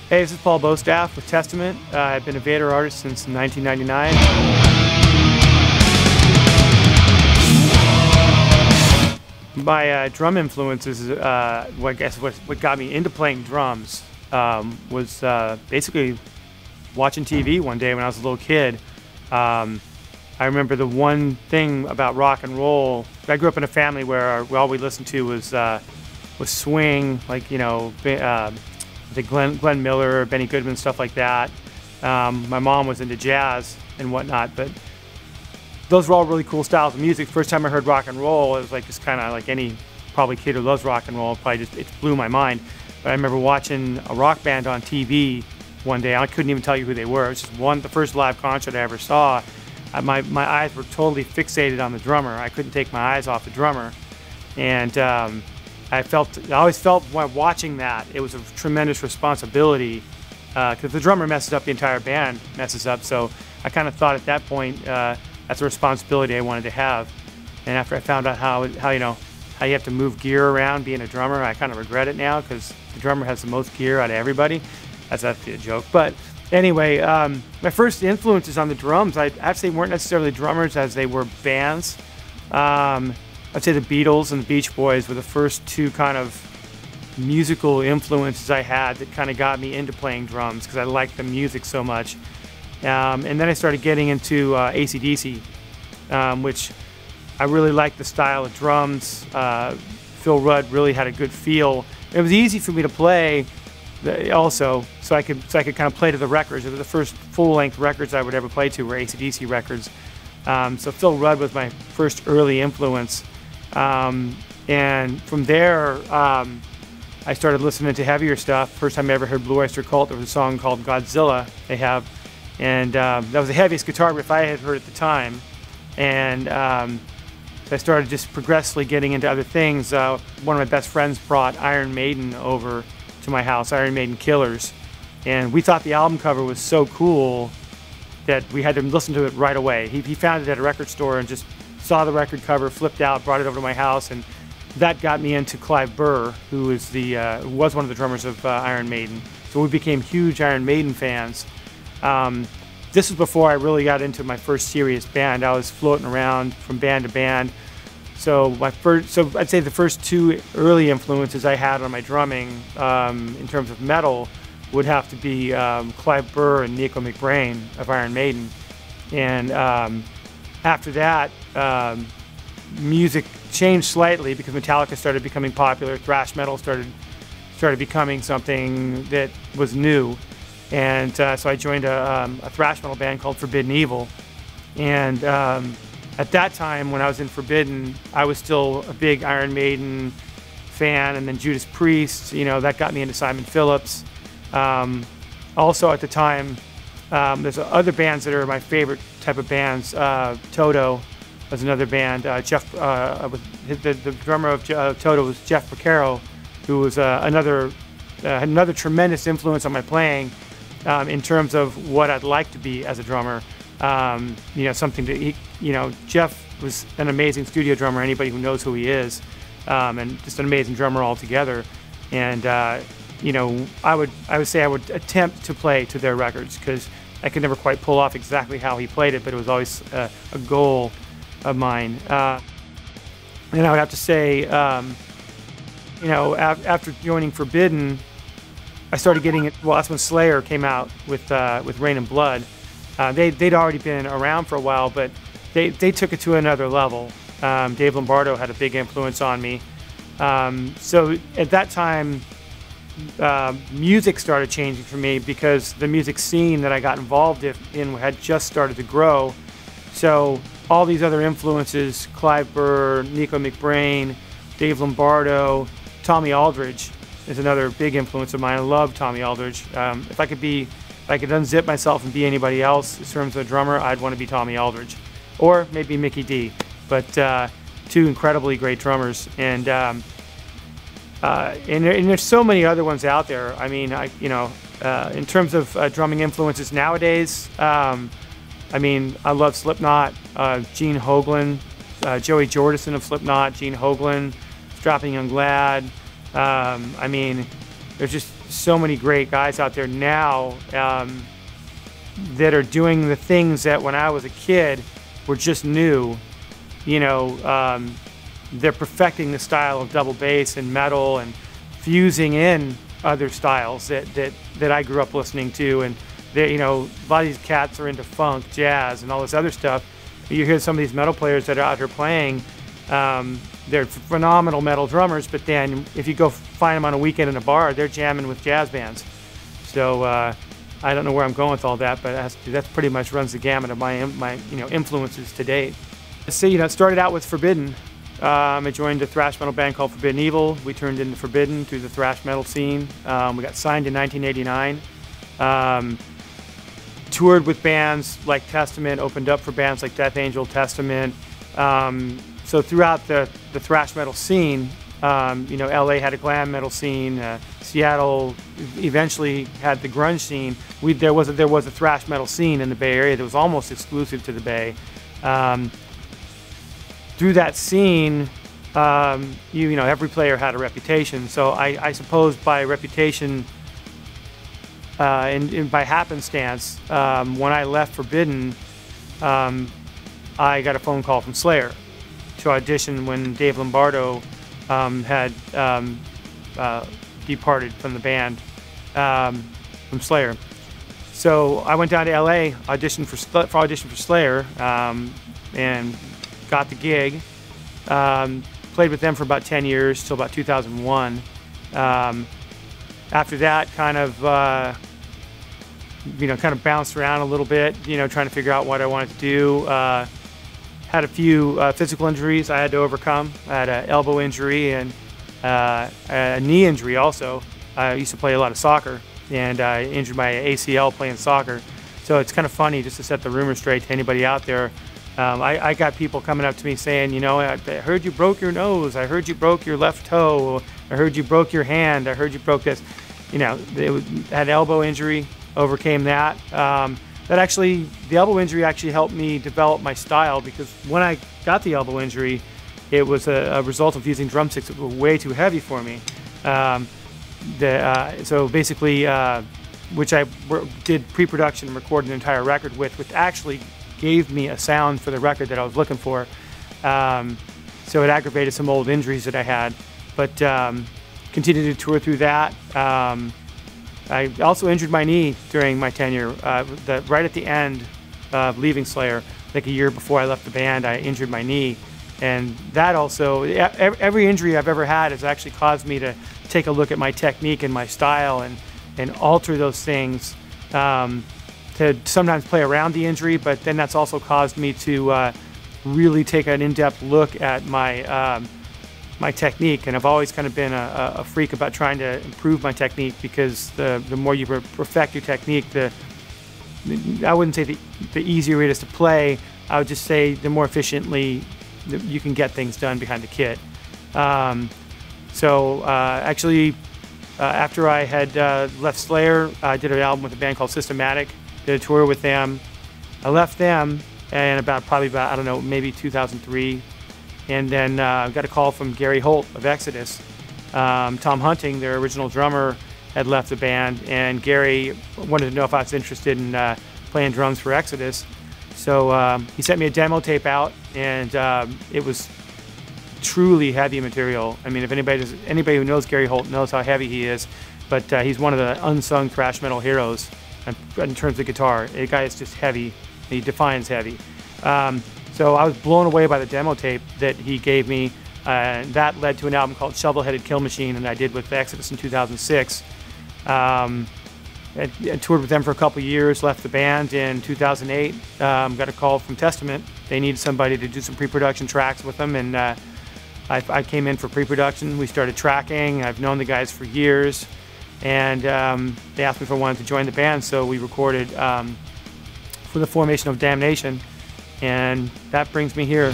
Hey, this is Paul Bostaph with Testament. I've been a Vater artist since 1999. My drum influences, what got me into playing drums was basically watching TV one day when I was a little kid. I remember the one thing about rock and roll. I grew up in a family where all we listened to was swing, like, you know, the Glenn Miller, Benny Goodman, stuff like that. My mom was into jazz and whatnot, but those were all really cool styles of music. First time I heard rock and roll, it was like just kind of like any probably kid who loves rock and roll, it blew my mind. But I remember watching a rock band on TV one day. I couldn't even tell you who they were. It was just the first live concert I ever saw. My eyes were totally fixated on the drummer. I couldn't take my eyes off the drummer, and I always felt while watching that it was a tremendous responsibility, because the drummer messes up, the entire band messes up. So I kind of thought at that point that's a responsibility I wanted to have. And after I found out how you have to move gear around being a drummer, I kind of regret it now, because the drummer has the most gear out of everybody. That's actually a joke, but anyway, my first influences on the drums, I actually weren't necessarily drummers as they were bands. I'd say the Beatles and the Beach Boys were the first two kind of musical influences I had that kind of got me into playing drums, because I liked the music so much. And then I started getting into AC/DC, which I really liked the style of drums. Phil Rudd really had a good feel. It was easy for me to play also, so I could kind of play to the records. It was the first full-length records I would ever play to were AC/DC records. So Phil Rudd was my first early influence. And from there, I started listening to heavier stuff. First time I ever heard Blue Oyster Cult, there was a song called Godzilla they have. And that was the heaviest guitar riff I had heard at the time. And I started just progressively getting into other things. One of my best friends brought Iron Maiden over to my house, Iron Maiden Killers. And we thought the album cover was so cool that we had to listen to it right away. He found it at a record store and just saw the record cover, flipped out, brought it over to my house, and that got me into Clive Burr, who was one of the drummers of Iron Maiden. So we became huge Iron Maiden fans. This was before I really got into my first serious band. I was floating around from band to band. So I'd say the first two early influences I had on my drumming, in terms of metal, would have to be Clive Burr and Nico McBrain of Iron Maiden. And after that, music changed slightly because Metallica started becoming popular. Thrash metal started becoming something that was new. And so I joined a thrash metal band called Forbidden Evil. And at that time, when I was in Forbidden, I was still a big Iron Maiden fan, and then Judas Priest, that got me into Simon Phillips. Also at the time, there's other bands that are my favorite type of bands. Toto was another band. The drummer of Toto was Jeff Porcaro, who was another tremendous influence on my playing, in terms of what I'd like to be as a drummer. Jeff was an amazing studio drummer. Anybody who knows who he is, and just an amazing drummer altogether. And I would say I would attempt to play to their records, because I could never quite pull off exactly how he played it, but it was always a goal of mine. And I would have to say, after joining Forbidden, I started getting it. Well, that's when Slayer came out with Rain and Blood. They'd already been around for a while, but they took it to another level. Dave Lombardo had a big influence on me. So at that time, music started changing for me, because the music scene that I got involved in had just started to grow. So all these other influences, Clive Burr, Nico McBrain, Dave Lombardo, Tommy Aldridge is another big influence of mine. I love Tommy Aldridge. If I could unzip myself and be anybody else in terms of a drummer, I'd want to be Tommy Aldridge, or maybe Mickey D. But two incredibly great drummers, and there's so many other ones out there. I mean, in terms of drumming influences nowadays, I love Slipknot, Gene Hoglan, Joey Jordison of Slipknot, Gene Hoglan, Strapping Young Lad. There's just so many great guys out there now that are doing the things that when I was a kid were just new. You know, they're perfecting the style of double bass and metal and fusing in other styles that I grew up listening to. And they, you know, a lot of these cats are into funk, jazz, and all this other stuff. You hear some of these metal players that are out here playing. They're phenomenal metal drummers, but then if you go find them on a weekend in a bar, they're jamming with jazz bands. So I don't know where I'm going with all that, but that pretty much runs the gamut of my you know, influences to date. So, you know, it started out with Forbidden. I joined a thrash metal band called Forbidden Evil. We turned into Forbidden through the thrash metal scene. We got signed in 1989. Toured with bands like Testament, opened up for bands like Death Angel, Testament. So throughout the thrash metal scene, you know, LA had a glam metal scene. Seattle eventually had the grunge scene. There was a thrash metal scene in the Bay Area that was almost exclusive to the Bay. Through that scene, you know, every player had a reputation. So I suppose by reputation and by happenstance, when I left Forbidden, I got a phone call from Slayer to audition when Dave Lombardo had departed from the band from Slayer. So I went down to LA, auditioned for Slayer, and got the gig. Played with them for about 10 years till about 2001. After that, kind of you know, kind of bounced around a little bit, you know, trying to figure out what I wanted to do. Had a few physical injuries I had to overcome. I had an elbow injury and a knee injury also. I used to play a lot of soccer, and I injured my ACL playing soccer. So it's kind of funny, just to set the rumor straight to anybody out there. I got people coming up to me saying, you know, I heard you broke your nose. I heard you broke your left toe. I heard you broke your hand. I heard you broke this. You know, had elbow injury, overcame that. The elbow injury actually helped me develop my style, because when I got the elbow injury, it was a result of using drumsticks that were way too heavy for me. So basically, which I did pre-production and recorded an entire record with, which actually gave me a sound for the record that I was looking for. So it aggravated some old injuries that I had, but continued to tour through that. I also injured my knee during my tenure. Right at the end of leaving Slayer, like a year before I left the band, I injured my knee. And that also, every injury I've ever had has actually caused me to take a look at my technique and my style and alter those things to sometimes play around the injury, but then that's also caused me to really take an in-depth look at my my technique. And I've always kind of been a freak about trying to improve my technique, because the more you perfect your technique, I wouldn't say the easier it is to play. I would just say the more efficiently you can get things done behind the kit. Actually, after I had left Slayer, I did an album with a band called Systematic, did a tour with them. I left them and probably about, I don't know, maybe 2003. And then got a call from Gary Holt of Exodus. Tom Hunting, their original drummer, had left the band, and Gary wanted to know if I was interested in playing drums for Exodus. So he sent me a demo tape out, and it was truly heavy material. I mean, if anybody who knows Gary Holt knows how heavy he is, but he's one of the unsung thrash metal heroes in terms of guitar. The guy is just heavy. He defines heavy. So I was blown away by the demo tape that he gave me. That led to an album called Shovel-Headed Kill Machine, and I did with Exodus in 2006. I toured with them for a couple years, left the band in 2008. Got a call from Testament. They needed somebody to do some pre-production tracks with them, and I came in for pre-production. We started tracking. I've known the guys for years, and they asked me if I wanted to join the band, so we recorded for the formation of Damnation. And that brings me here.